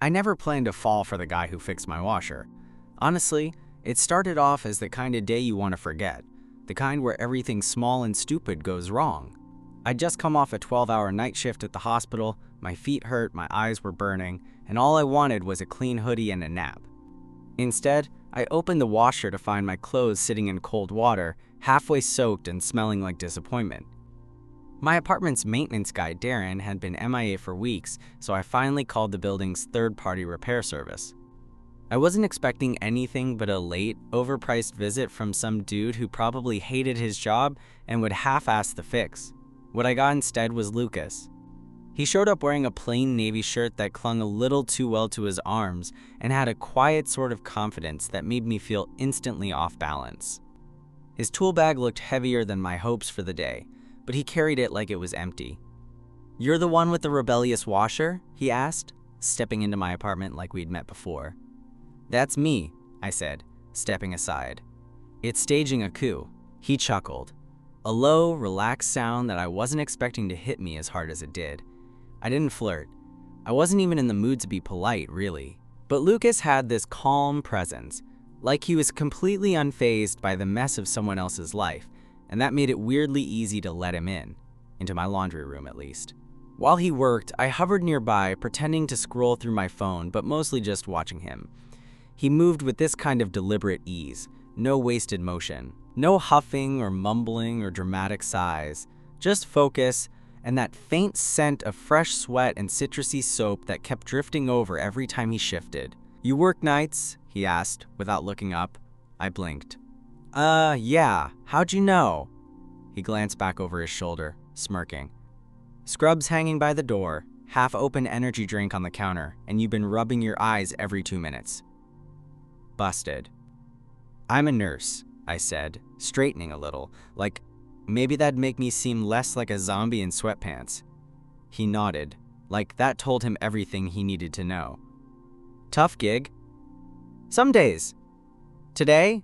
I never planned to fall for the guy who fixed my washer. Honestly, it started off as the kind of day you want to forget, the kind where everything small and stupid goes wrong. I'd just come off a 12-hour night shift at the hospital, my feet hurt, my eyes were burning, and all I wanted was a clean hoodie and a nap. Instead, I opened the washer to find my clothes sitting in cold water, halfway soaked and smelling like disappointment. My apartment's maintenance guy, Darren, had been MIA for weeks, so I finally called the building's third-party repair service. I wasn't expecting anything but a late, overpriced visit from some dude who probably hated his job and would half-ass the fix. What I got instead was Lucas. He showed up wearing a plain navy shirt that clung a little too well to his arms and had a quiet sort of confidence that made me feel instantly off balance. His tool bag looked heavier than my hopes for the day, but he carried it like it was empty. "You're the one with the rebellious washer?" he asked, stepping into my apartment like we'd met before. "That's me," I said, stepping aside. "It's staging a coup." He chuckled, a low, relaxed sound that I wasn't expecting to hit me as hard as it did. I didn't flirt. I wasn't even in the mood to be polite, really. But Lucas had this calm presence, like he was completely unfazed by the mess of someone else's life, and that made it weirdly easy to let him in, into my laundry room at least. While he worked, I hovered nearby, pretending to scroll through my phone, but mostly just watching him. He moved with this kind of deliberate ease, no wasted motion, no huffing or mumbling or dramatic sighs, just focus and that faint scent of fresh sweat and citrusy soap that kept drifting over every time he shifted. "You work nights?" he asked, without looking up. I blinked. Yeah, how'd you know?" He glanced back over his shoulder, smirking. "Scrubs hanging by the door, half-open energy drink on the counter, and you've been rubbing your eyes every 2 minutes. Busted." "I'm a nurse," I said, straightening a little, like maybe that'd make me seem less like a zombie in sweatpants. He nodded, like that told him everything he needed to know. "Tough gig?" "Some days. Today?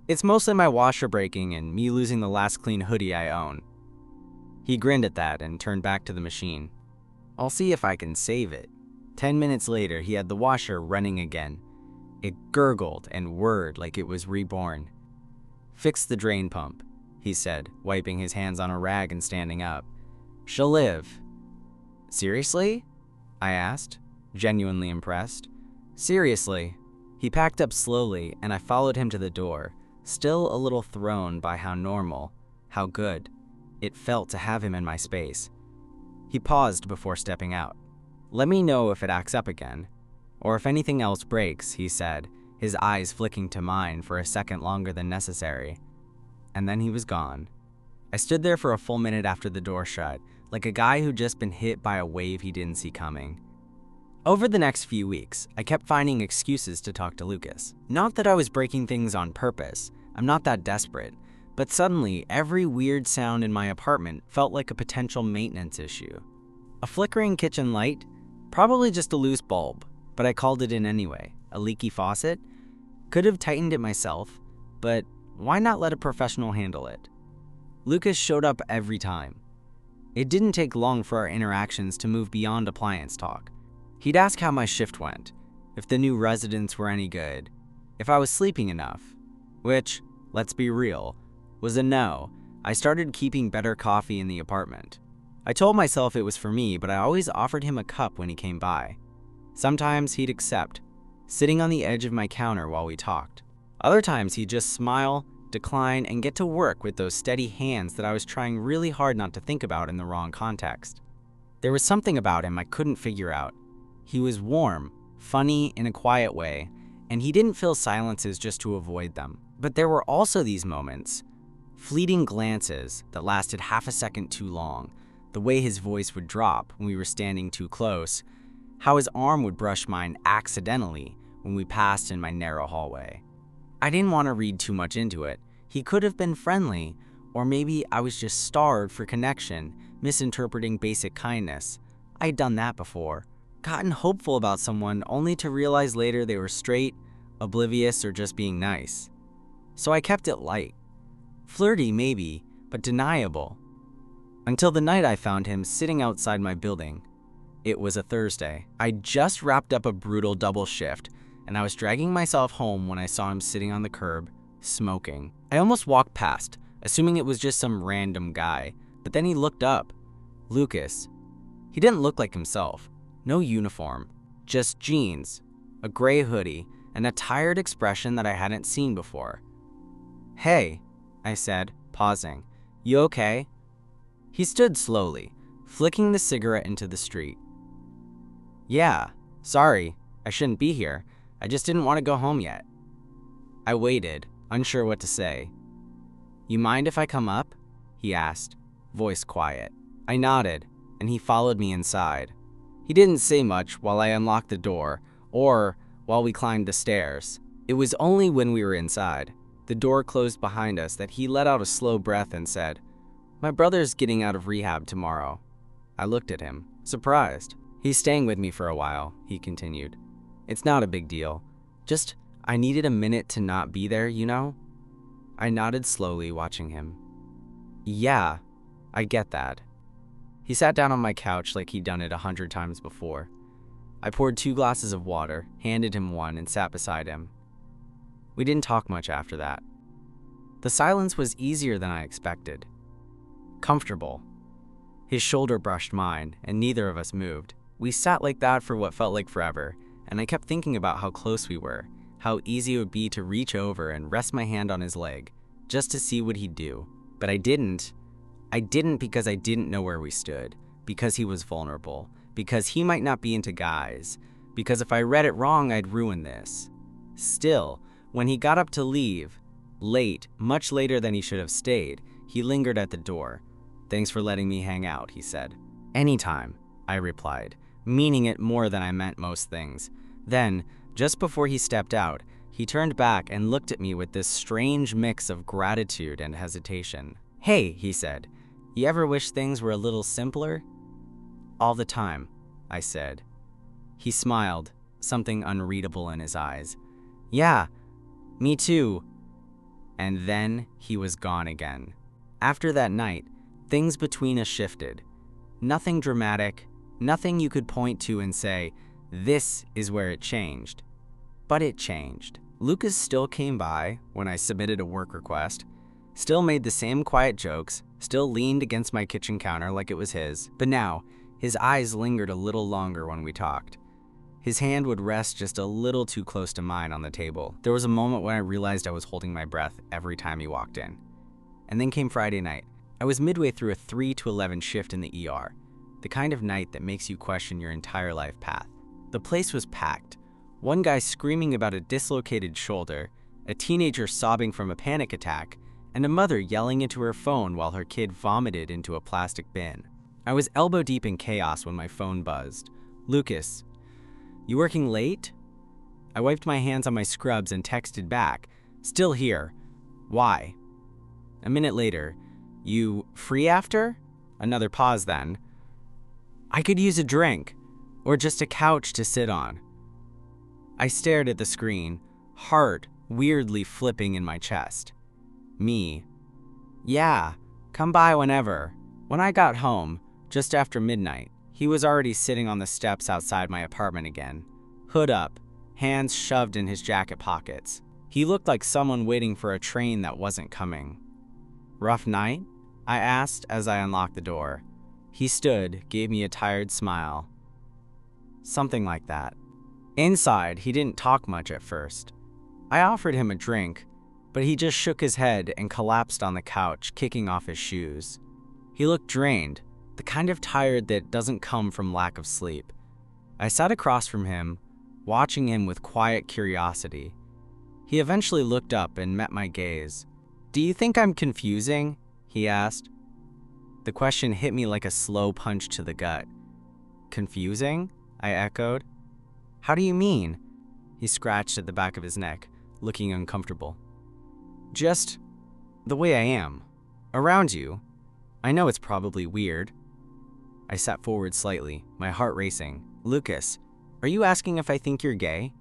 It's mostly my washer breaking and me losing the last clean hoodie I own." He grinned at that and turned back to the machine. "I'll see if I can save it." 10 minutes later, he had the washer running again. It gurgled and whirred like it was reborn. "Fix the drain pump," he said, wiping his hands on a rag and standing up. "She'll live." "Seriously?" I asked, genuinely impressed. "Seriously." He packed up slowly, and I followed him to the door, still a little thrown by how normal, how good, it felt to have him in my space. He paused before stepping out. "Let me know if it acts up again, or if anything else breaks," he said, his eyes flicking to mine for a second longer than necessary. And then he was gone. I stood there for a full minute after the door shut, like a guy who'd just been hit by a wave he didn't see coming. Over the next few weeks, I kept finding excuses to talk to Lucas. Not that I was breaking things on purpose, I'm not that desperate, but suddenly every weird sound in my apartment felt like a potential maintenance issue. A flickering kitchen light? Probably just a loose bulb, but I called it in anyway. A leaky faucet? Could have tightened it myself, but why not let a professional handle it? Lucas showed up every time. It didn't take long for our interactions to move beyond appliance talk. He'd ask how my shift went, if the new residents were any good, if I was sleeping enough, which, let's be real, was a no. I started keeping better coffee in the apartment. I told myself it was for me, but I always offered him a cup when he came by. Sometimes he'd accept, sitting on the edge of my counter while we talked. Other times he'd just smile, decline, and get to work with those steady hands that I was trying really hard not to think about in the wrong context. There was something about him I couldn't figure out. He was warm, funny in a quiet way, and he didn't fill silences just to avoid them. But there were also these moments, fleeting glances that lasted half a second too long, the way his voice would drop when we were standing too close, how his arm would brush mine accidentally when we passed in my narrow hallway. I didn't want to read too much into it. He could have been friendly, or maybe I was just starved for connection, misinterpreting basic kindness. I'd done that before. Gotten hopeful about someone only to realize later they were straight, oblivious, or just being nice. So I kept it light. Flirty maybe, but deniable. Until the night I found him sitting outside my building. It was a Thursday. I just wrapped up a brutal double shift, and I was dragging myself home when I saw him sitting on the curb, smoking. I almost walked past, assuming it was just some random guy, but then he looked up. Lucas. He didn't look like himself. No uniform, just jeans, a gray hoodie, and a tired expression that I hadn't seen before. "Hey," I said, pausing. "You okay?" He stood slowly, flicking the cigarette into the street. "Yeah, sorry, I shouldn't be here. I just didn't want to go home yet." I waited, unsure what to say. "You mind if I come up?" he asked, voice quiet. I nodded, and he followed me inside. He didn't say much while I unlocked the door, or while we climbed the stairs. It was only when we were inside, the door closed behind us, that he let out a slow breath and said, "My brother's getting out of rehab tomorrow." I looked at him, surprised. "He's staying with me for a while," he continued. "It's not a big deal. Just, I needed a minute to not be there, you know?" I nodded slowly, watching him. "Yeah, I get that." He sat down on my couch like he'd done it 100 times before. I poured 2 glasses of water, handed him one, and sat beside him. We didn't talk much after that. The silence was easier than I expected. Comfortable. His shoulder brushed mine, and neither of us moved. We sat like that for what felt like forever, and I kept thinking about how close we were, how easy it would be to reach over and rest my hand on his leg, just to see what he'd do. But I didn't. I didn't because I didn't know where we stood, because he was vulnerable, because he might not be into guys, because if I read it wrong, I'd ruin this. Still, when he got up to leave, late, much later than he should have stayed, he lingered at the door. "Thanks for letting me hang out," he said. "Anytime," I replied, meaning it more than I meant most things. Then, just before he stepped out, he turned back and looked at me with this strange mix of gratitude and hesitation. "Hey," he said, "you ever wish things were a little simpler?" "All the time," I said. He smiled, something unreadable in his eyes. "Yeah, me too." And then he was gone again. After that night, things between us shifted. Nothing dramatic, nothing you could point to and say, "This is where it changed." But it changed. Lucas still came by when I submitted a work request, still made the same quiet jokes, still leaned against my kitchen counter like it was his, but now his eyes lingered a little longer when we talked. His hand would rest just a little too close to mine on the table. There was a moment when I realized I was holding my breath every time he walked in. And then came Friday night. I was midway through a 3 to 11 shift in the ER, the kind of night that makes you question your entire life path. The place was packed. One guy screaming about a dislocated shoulder, a teenager sobbing from a panic attack, and a mother yelling into her phone while her kid vomited into a plastic bin. I was elbow deep in chaos when my phone buzzed. "Lucas, you working late?" I wiped my hands on my scrubs and texted back, "Still here. Why?" A minute later, "You free after?" Another pause then. "I could use a drink, or just a couch to sit on." I stared at the screen, heart weirdly flipping in my chest. Me. "Yeah, come by whenever." When I got home, just after midnight, he was already sitting on the steps outside my apartment again, hood up, hands shoved in his jacket pockets. He looked like someone waiting for a train that wasn't coming. "Rough night?" I asked as I unlocked the door. He stood, gave me a tired smile. "Something like that." Inside, he didn't talk much at first. I offered him a drink, but he just shook his head and collapsed on the couch, kicking off his shoes. He looked drained, the kind of tired that doesn't come from lack of sleep. I sat across from him, watching him with quiet curiosity. He eventually looked up and met my gaze. "Do you think I'm confusing?" he asked. The question hit me like a slow punch to the gut. "Confusing?" I echoed. "How do you mean?" He scratched at the back of his neck, looking uncomfortable. "Just the way I am. Around you. I know it's probably weird." I sat forward slightly, my heart racing. "Lucas, are you asking if I think you're gay?"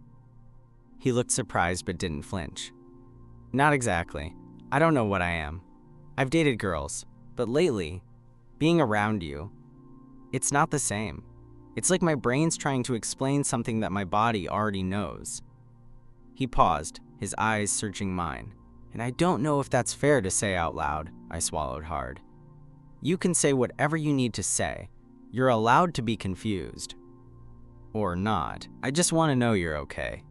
He looked surprised but didn't flinch. "Not exactly. I don't know what I am. I've dated girls, but lately, being around you, it's not the same." It's like my brain's trying to explain something that my body already knows. He paused, his eyes searching mine. And I don't know if that's fair to say out loud, I swallowed hard. You can say whatever you need to say. You're allowed to be confused. Or not. I just want to know you're okay.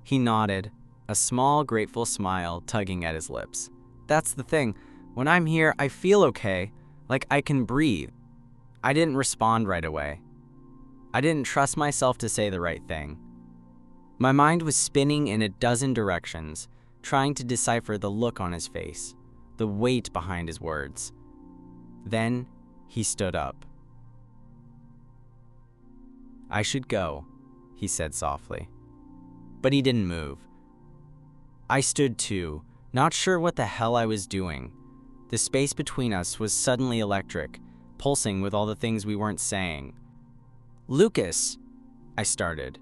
He nodded, a small, grateful smile tugging at his lips. That's the thing. When I'm here, I feel okay, like I can breathe. I didn't respond right away. I didn't trust myself to say the right thing. My mind was spinning in a dozen directions, trying to decipher the look on his face, the weight behind his words. Then he stood up. I should go, he said softly. But he didn't move. I stood too, not sure what the hell I was doing. The space between us was suddenly electric, pulsing with all the things we weren't saying. Lucas, I started.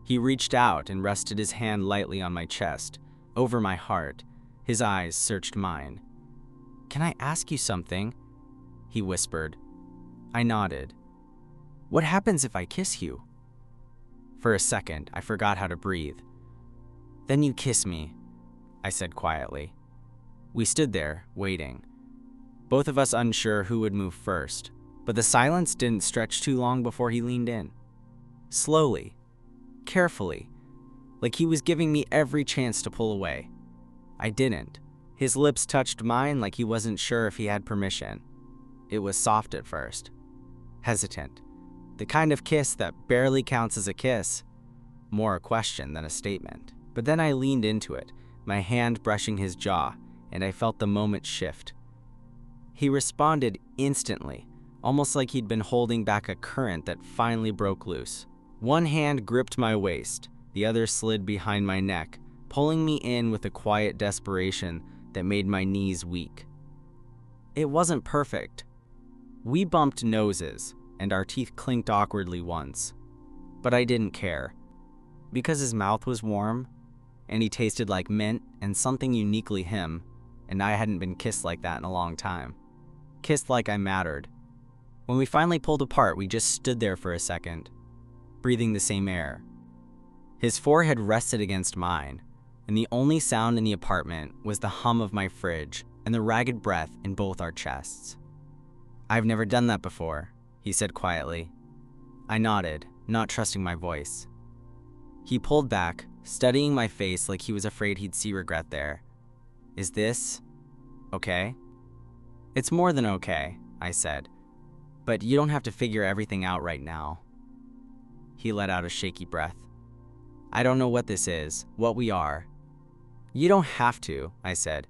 He reached out and rested his hand lightly on my chest, over my heart. His eyes searched mine. Can I ask you something? He whispered. I nodded. What happens if I kiss you? For a second, I forgot how to breathe. Then you kiss me, I said quietly. We stood there, waiting. Both of us unsure who would move first, but the silence didn't stretch too long before he leaned in. Slowly, carefully, like he was giving me every chance to pull away. I didn't. His lips touched mine like he wasn't sure if he had permission. It was soft at first, hesitant, the kind of kiss that barely counts as a kiss, more a question than a statement. But then I leaned into it, my hand brushing his jaw, and I felt the moment shift. He responded instantly, almost like he'd been holding back a current that finally broke loose. One hand gripped my waist, the other slid behind my neck, pulling me in with a quiet desperation that made my knees weak. It wasn't perfect. We bumped noses, and our teeth clinked awkwardly once. But I didn't care. Because his mouth was warm, and he tasted like mint and something uniquely him, and I hadn't been kissed like that in a long time. Kissed like I mattered. When we finally pulled apart, we just stood there for a second, breathing the same air. His forehead rested against mine, and the only sound in the apartment was the hum of my fridge and the ragged breath in both our chests. I've never done that before, he said quietly. I nodded, not trusting my voice. He pulled back, studying my face like he was afraid he'd see regret there. Is this okay? It's more than okay, I said, but you don't have to figure everything out right now. He let out a shaky breath. I don't know what this is, what we are. You don't have to, I said.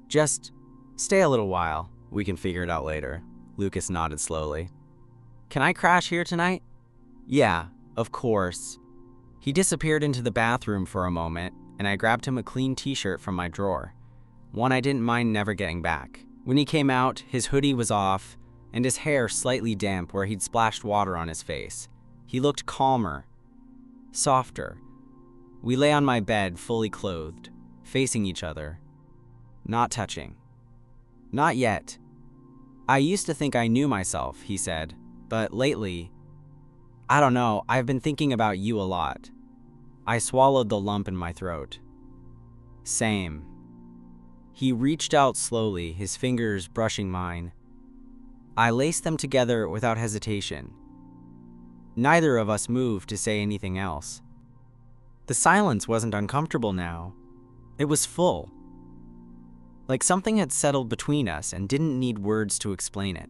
Just stay a little while. We can figure it out later. Lucas nodded slowly. Can I crash here tonight? Yeah, of course. He disappeared into the bathroom for a moment, and I grabbed him a clean t-shirt from my drawer, one I didn't mind never getting back. When he came out, his hoodie was off, and his hair slightly damp where he'd splashed water on his face. He looked calmer, softer. We lay on my bed, fully clothed, facing each other, not touching. Not yet. I used to think I knew myself, he said, but lately, I don't know, I've been thinking about you a lot. I swallowed the lump in my throat. Same. He reached out slowly, his fingers brushing mine. I laced them together without hesitation. Neither of us moved to say anything else. The silence wasn't uncomfortable now. It was full. Like something had settled between us and didn't need words to explain it.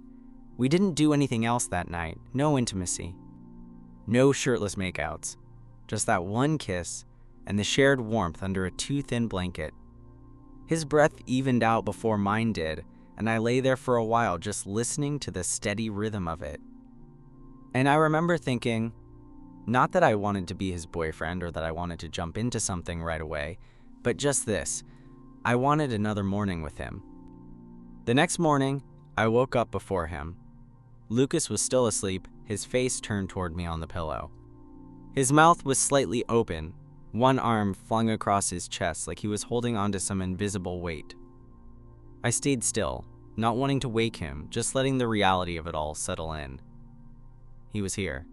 We didn't do anything else that night, no intimacy. No shirtless makeouts, just that one kiss and the shared warmth under a too thin blanket. His breath evened out before mine did, and I lay there for a while just listening to the steady rhythm of it. And I remember thinking, not that I wanted to be his boyfriend or that I wanted to jump into something right away, but just this, I wanted another morning with him. The next morning, I woke up before him. Lucas was still asleep, his face turned toward me on the pillow. His mouth was slightly open, one arm flung across his chest like he was holding onto some invisible weight. I stayed still, not wanting to wake him, just letting the reality of it all settle in. he was here.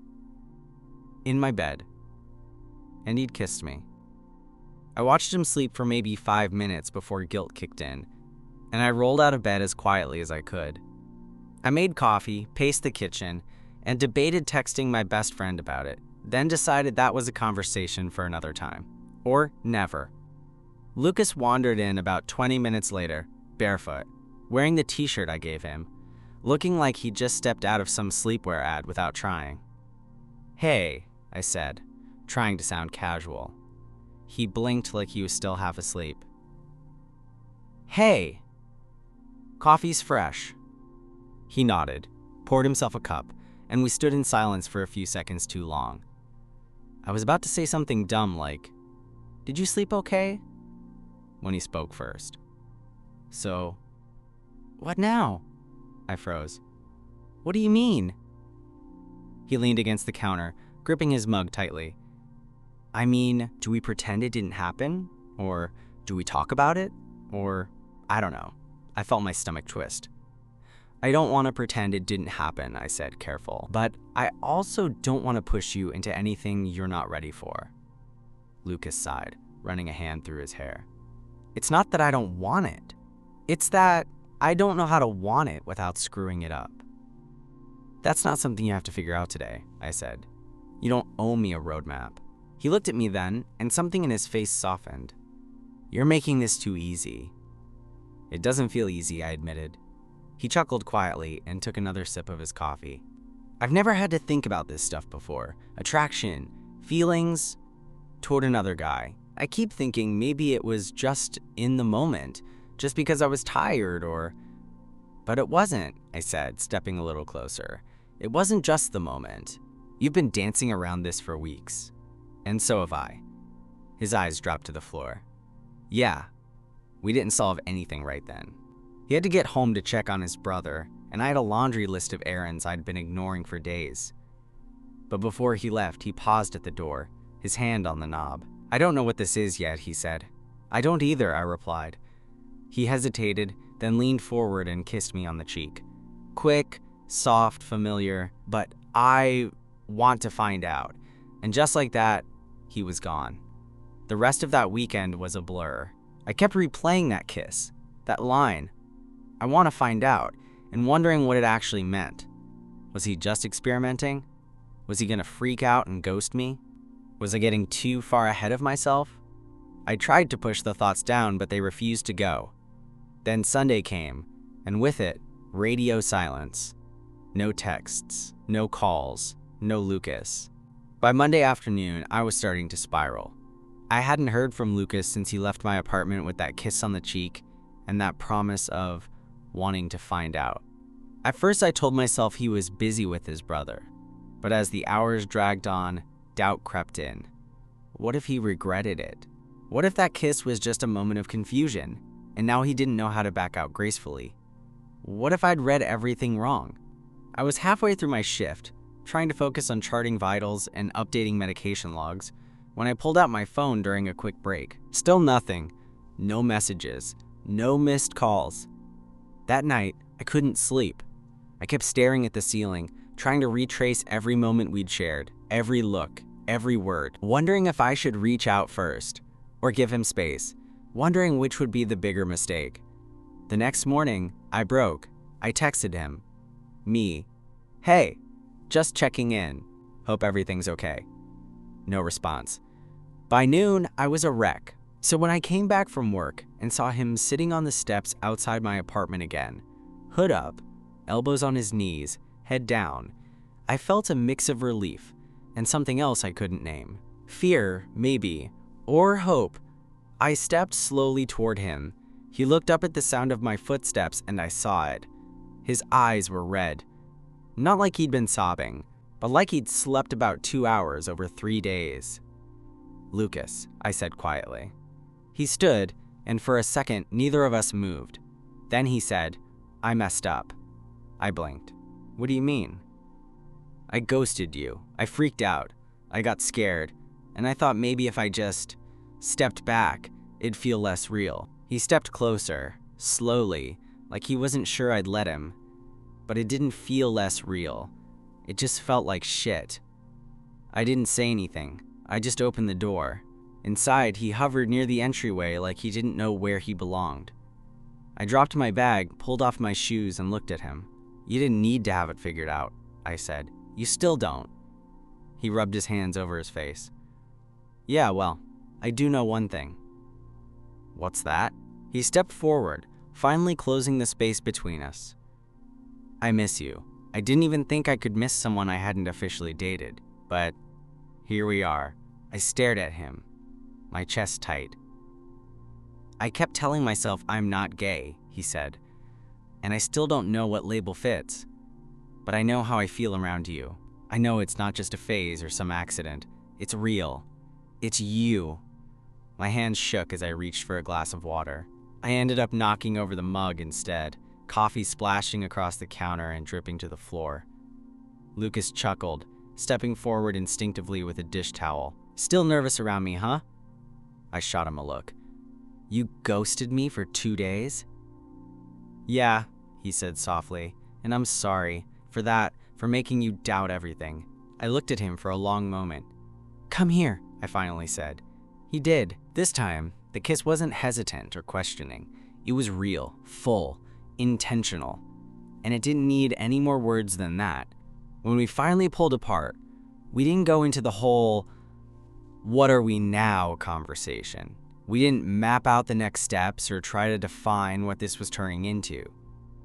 In my bed. And he'd kissed me. I watched him sleep for maybe 5 minutes before guilt kicked in, and I rolled out of bed as quietly as I could. I made coffee, paced the kitchen, and debated texting my best friend about it, then decided that was a conversation for another time. Or never. Lucas wandered in about 20 minutes later, barefoot, wearing the t-shirt I gave him, looking like he just stepped out of some sleepwear ad without trying. "Hey," I said, trying to sound casual. He blinked like he was still half asleep. "Hey." "Coffee's fresh." He nodded, poured himself a cup, and we stood in silence for a few seconds too long. I was about to say something dumb like, "Did you sleep okay?" when he spoke first. "So, what now?" I froze. "What do you mean?" He leaned against the counter, gripping his mug tightly. "I mean, do we pretend it didn't happen? Or do we talk about it? Or, I don't know." I felt my stomach twist. "I don't want to pretend it didn't happen," I said, careful. "But I also don't want to push you into anything you're not ready for." Lucas sighed, running a hand through his hair. "It's not that I don't want it. It's that I don't know how to want it without screwing it up." "That's not something you have to figure out today," I said. "You don't owe me a roadmap." He looked at me then, and something in his face softened. "You're making this too easy." "It doesn't feel easy," I admitted. He chuckled quietly and took another sip of his coffee. "I've never had to think about this stuff before. Attraction, feelings toward another guy. I keep thinking maybe it was just in the moment, just because I was tired or..." "But it wasn't," I said, stepping a little closer. "It wasn't just the moment. You've been dancing around this for weeks. And so have I." His eyes dropped to the floor. "Yeah." We didn't solve anything right then. He had to get home to check on his brother, and I had a laundry list of errands I'd been ignoring for days. But before he left, he paused at the door, his hand on the knob. "I don't know what this is yet," he said. "I don't either," I replied. He hesitated, then leaned forward and kissed me on the cheek. Quick, soft, familiar, but I want to find out. And just like that, he was gone. The rest of that weekend was a blur. I kept replaying that kiss, that line. "I want to find out," and wondering what it actually meant. Was he just experimenting? Was he gonna freak out and ghost me? Was I getting too far ahead of myself? I tried to push the thoughts down, but they refused to go. Then Sunday came, and with it, radio silence. No texts, no calls, no Lucas. By Monday afternoon, I was starting to spiral. I hadn't heard from Lucas since he left my apartment with that kiss on the cheek and that promise of wanting to find out. At first, I told myself he was busy with his brother, but as the hours dragged on, doubt crept in. What if he regretted it? What if that kiss was just a moment of confusion, and now he didn't know how to back out gracefully? What if I'd read everything wrong? I was halfway through my shift, trying to focus on charting vitals and updating medication logs, when I pulled out my phone during a quick break. Still nothing. No messages. No missed calls. That night, I couldn't sleep. I kept staring at the ceiling, trying to retrace every moment we'd shared, every look, every word, wondering if I should reach out first or give him space, wondering which would be the bigger mistake. The next morning, I broke. I texted him. Me. "Hey, just checking in. Hope everything's okay." No response. By noon, I was a wreck. So when I came back from work and saw him sitting on the steps outside my apartment again, hood up, elbows on his knees, head down, I felt a mix of relief and something else I couldn't name. Fear, maybe, or hope. I stepped slowly toward him. He looked up at the sound of my footsteps and I saw it. His eyes were red. Not like he'd been sobbing, but like he'd slept about 2 hours over 3 days. "Lucas," I said quietly. He stood, and for a second, neither of us moved. Then he said, "I messed up." I blinked. "What do you mean?" "I ghosted you. I freaked out. I got scared, and I thought maybe if I just stepped back, it'd feel less real." He stepped closer, slowly, like he wasn't sure I'd let him. But it didn't feel less real. It just felt like shit. I didn't say anything. I just opened the door. Inside, he hovered near the entryway like he didn't know where he belonged. I dropped my bag, pulled off my shoes, and looked at him. "You didn't need to have it figured out," I said. "You still don't." He rubbed his hands over his face. "Yeah, well, I do know one thing." "What's that?" He stepped forward, finally closing the space between us. "I miss you. I didn't even think I could miss someone I hadn't officially dated, but here we are." I stared at him, my chest tight. "I kept telling myself I'm not gay," he said, "and I still don't know what label fits. But I know how I feel around you. I know it's not just a phase or some accident. It's real. It's you." My hands shook as I reached for a glass of water. I ended up knocking over the mug instead, coffee splashing across the counter and dripping to the floor. Lucas chuckled, stepping forward instinctively with a dish towel. "Still nervous around me, huh?" I shot him a look. "You ghosted me for 2 days?" "Yeah," he said softly, "and I'm sorry for that, for making you doubt everything." I looked at him for a long moment. "Come here," I finally said. He did. This time, the kiss wasn't hesitant or questioning. It was real, full, intentional. And it didn't need any more words than that. When we finally pulled apart, we didn't go into the whole "what are we now" conversation. We didn't map out the next steps or try to define what this was turning into.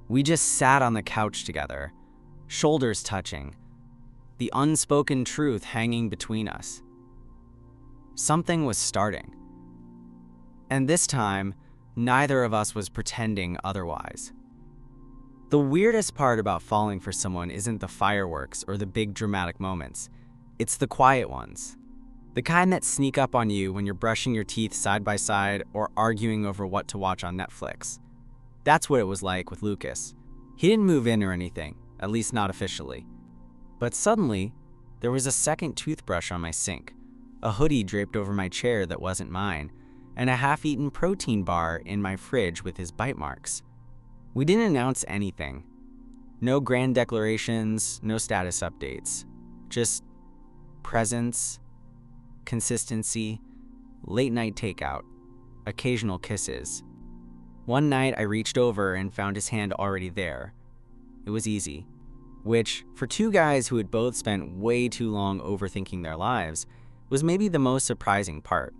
We just sat on the couch together, shoulders touching, the unspoken truth hanging between us. Something was starting. And this time, neither of us was pretending otherwise. The weirdest part about falling for someone isn't the fireworks or the big dramatic moments. It's the quiet ones. The kind that sneak up on you when you're brushing your teeth side by side or arguing over what to watch on Netflix. That's what it was like with Lucas. He didn't move in or anything, at least not officially. But suddenly, there was a second toothbrush on my sink, a hoodie draped over my chair that wasn't mine, and a half-eaten protein bar in my fridge with his bite marks. We didn't announce anything. No grand declarations, no status updates. Just presence, consistency, late-night takeout, occasional kisses. One night I reached over and found his hand already there. It was easy, which, for two guys who had both spent way too long overthinking their lives, was maybe the most surprising part.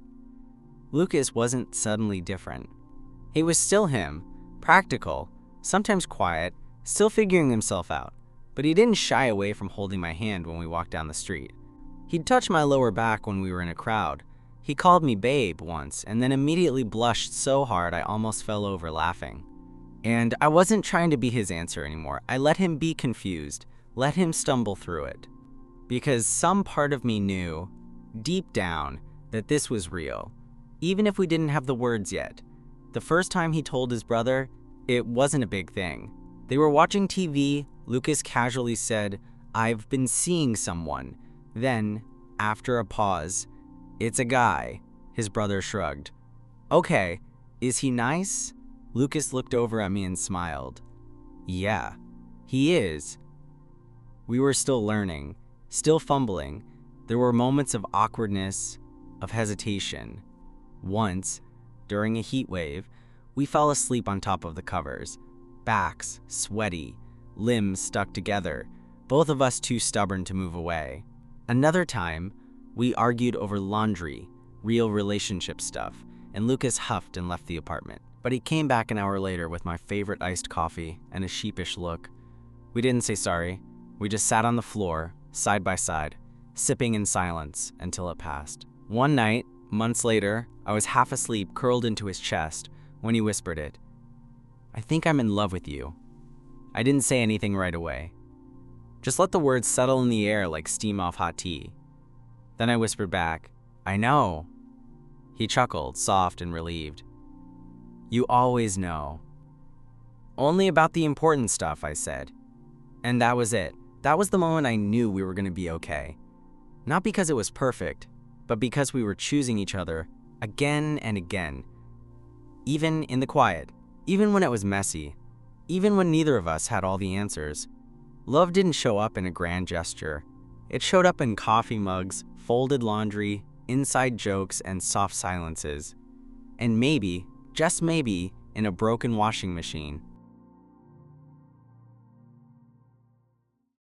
Lucas wasn't suddenly different. He was still him, practical, sometimes quiet, still figuring himself out, but he didn't shy away from holding my hand when we walked down the street. He'd touch my lower back when we were in a crowd. He called me babe once and then immediately blushed so hard I almost fell over laughing. And I wasn't trying to be his answer anymore. I let him be confused, let him stumble through it. Because some part of me knew, deep down, that this was real, even if we didn't have the words yet. The first time he told his brother, it wasn't a big thing. They were watching TV. Lucas casually said, "I've been seeing someone." Then, after a pause, "It's a guy." His brother shrugged. "Okay, is he nice?" Lucas looked over at me and smiled. "Yeah, he is." We were still learning, still fumbling. There were moments of awkwardness, of hesitation. Once, during a heat wave, we fell asleep on top of the covers, backs sweaty, limbs stuck together, both of us too stubborn to move away. Another time, we argued over laundry, real relationship stuff, and Lucas huffed and left the apartment. But he came back an hour later with my favorite iced coffee and a sheepish look. We didn't say sorry. We just sat on the floor, side by side, sipping in silence until it passed. One night, months later, I was half asleep, curled into his chest, when he whispered it. "I think I'm in love with you." I didn't say anything right away. Just let the words settle in the air like steam off hot tea. Then I whispered back, "I know." He chuckled, soft and relieved. "You always know." "Only about the important stuff," I said. And that was it. That was the moment I knew we were going to be okay. Not because it was perfect, but because we were choosing each other again and again. Even in the quiet, even when it was messy, even when neither of us had all the answers. Love didn't show up in a grand gesture. It showed up in coffee mugs, folded laundry, inside jokes, and soft silences. And maybe, just maybe, in a broken washing machine.